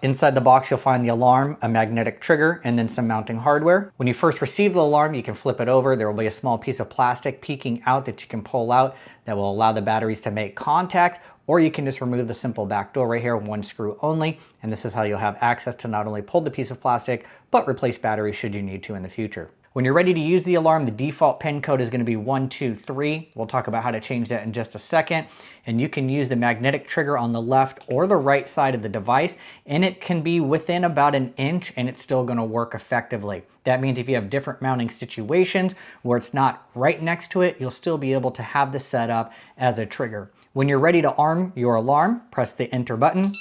Inside the box, you'll find the alarm, a magnetic trigger, and then some mounting hardware. When you first receive the alarm, you can flip it over. There will be a small piece of plastic peeking out that you can pull out that will allow the batteries to make contact, or you can just remove the simple back door right here, one screw only, and this is how you'll have access to not only pull the piece of plastic, but replace batteries should you need to in the future. When you're ready to use the alarm, the default pin code is going to be 123. We'll talk about how to change that in just a second. And you can use the magnetic trigger on the left or the right side of the device, and it can be within about an inch and it's still going to work effectively. That means if you have different mounting situations where it's not right next to it, you'll still be able to have this set up as a trigger. When you're ready to arm your alarm, press the enter button.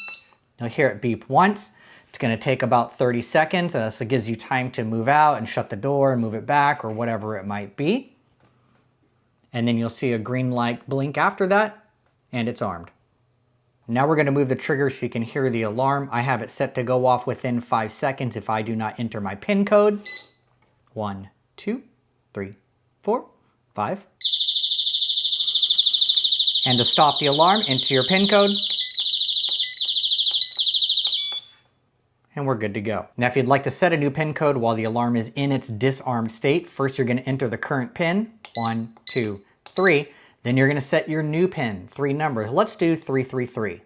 You'll hear it beep once. It's going to take about 30 seconds, so it gives you time to move out and shut the door and move it back or whatever it might be. And then you'll see a green light blink after that, and it's armed. Now we're going to move the trigger so you can hear the alarm. I have it set to go off within 5 seconds if I do not enter my PIN code. 1, 2, 3, 4, 5. And to stop the alarm, enter your PIN code. And we're good to go. Now, if you'd like to set a new PIN code while the alarm is in its disarmed state, first you're going to enter the current PIN, 1, 2, 3. Then you're going to set your new PIN, 3 numbers. Let's do 333.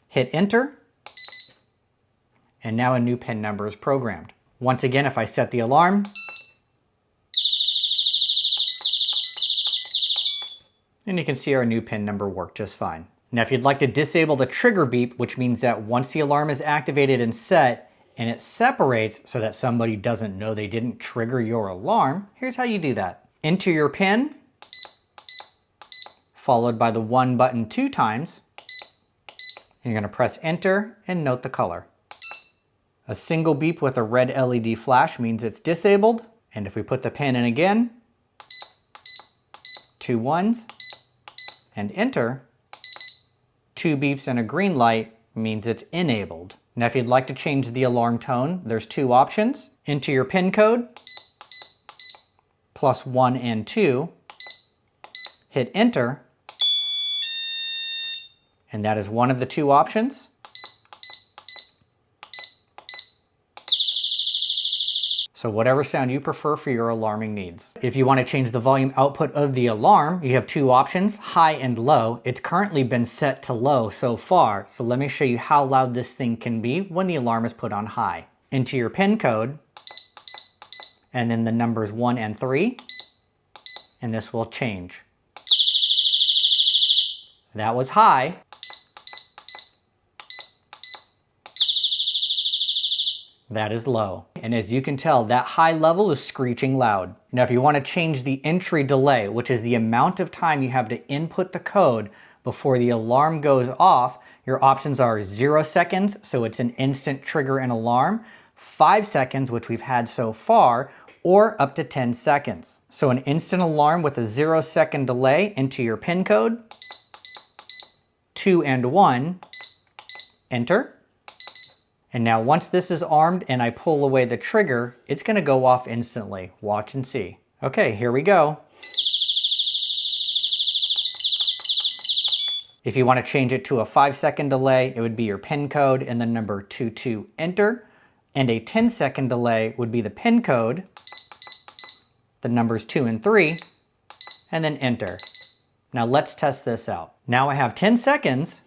Hit enter. And now a new PIN number is programmed. Once again, if I set the alarm, and you can see our new PIN number worked just fine. Now, if you'd like to disable the trigger beep, which means that once the alarm is activated and set, and it separates so that somebody doesn't know they didn't trigger your alarm, here's how you do that. Enter your PIN, followed by the 1 button 2 times. You're going to press enter and note the color. A single beep with a red LED flash means it's disabled. And if we put the PIN in again, 2 ones, and enter, 2 beeps and a green light means it's enabled. Now, if you'd like to change the alarm tone, there's 2 options. Enter your PIN code, +1 and 2, hit enter, and that is one of the 2 options. So whatever sound you prefer for your alarming needs. If you want to change the volume output of the alarm, you have 2 options, high and low. It's currently been set to low so far, so let me show you how loud this thing can be when the alarm is put on high. Enter your PIN code, and then the numbers 1 and 3, and this will change. That was high. That is low. And as you can tell, that high level is screeching loud. Now, if you want to change the entry delay, which is the amount of time you have to input the code before the alarm goes off, your options are 0 seconds, so it's an instant trigger and alarm, 5 seconds, which we've had so far, or up to 10 seconds. So an instant alarm with a 0-second delay, into your PIN code, 2 and 1, enter. And now once this is armed and I pull away the trigger, it's going to go off instantly. Watch and see. Okay, here we go. If you want to change it to a 5-second delay, it would be your PIN code and the number 22, enter. And a 10-second delay would be the PIN code, the numbers 2 and 3, and then enter. Now let's test this out. Now I have 10 seconds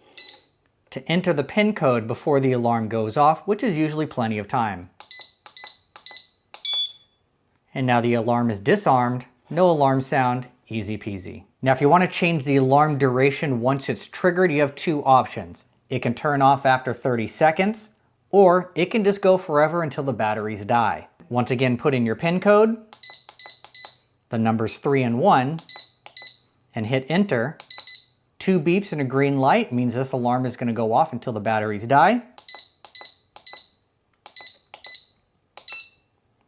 to enter the PIN code before the alarm goes off, which is usually plenty of time. And now the alarm is disarmed, no alarm sound, easy peasy. Now, if you want to change the alarm duration once it's triggered, you have 2 options. It can turn off after 30 seconds, or it can just go forever until the batteries die. Once again, put in your PIN code, the numbers 3 and 1, and hit enter. 2 beeps and a green light means this alarm is going to go off until the batteries die.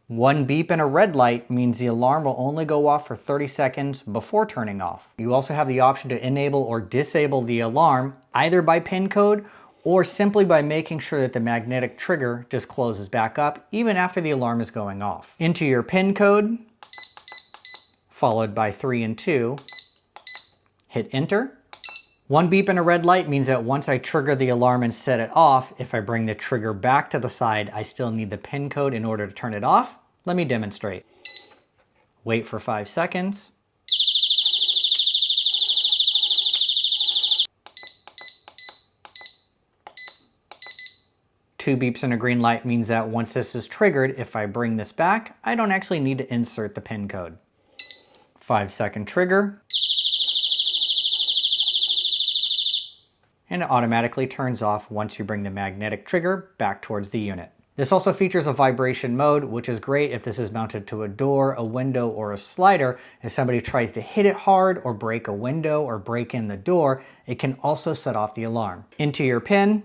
1 beep and a red light means the alarm will only go off for 30 seconds before turning off. You also have the option to enable or disable the alarm either by PIN code or simply by making sure that the magnetic trigger just closes back up even after the alarm is going off. Enter your PIN code, followed by 3 and 2, hit enter. One beep and a red light means that once I trigger the alarm and set it off, if I bring the trigger back to the side, I still need the PIN code in order to turn it off. Let me demonstrate. Wait for 5 seconds. Two beeps and a green light means that once this is triggered, if I bring this back, I don't actually need to insert the PIN code. 5-second trigger. And it automatically turns off once you bring the magnetic trigger back towards the unit. This also features a vibration mode, which is great if this is mounted to a door, a window, or a slider. If somebody tries to hit it hard or break a window or break in the door, it can also set off the alarm. Enter your PIN,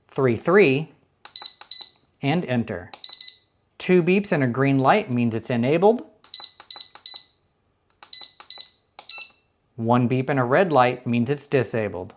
33, and enter. Two beeps and a green light means it's enabled. One beep and a red light means it's disabled.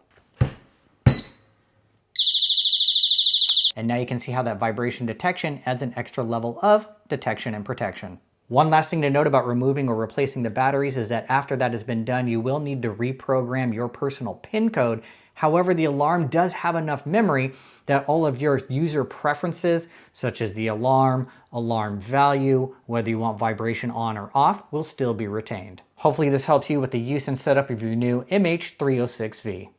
And now you can see how that vibration detection adds an extra level of detection and protection. One last thing to note about removing or replacing the batteries is that after that has been done, you will need to reprogram your personal PIN code. However, the alarm does have enough memory that all of your user preferences, such as the alarm, alarm value, whether you want vibration on or off, will still be retained. Hopefully this helps you with the use and setup of your new MH306V.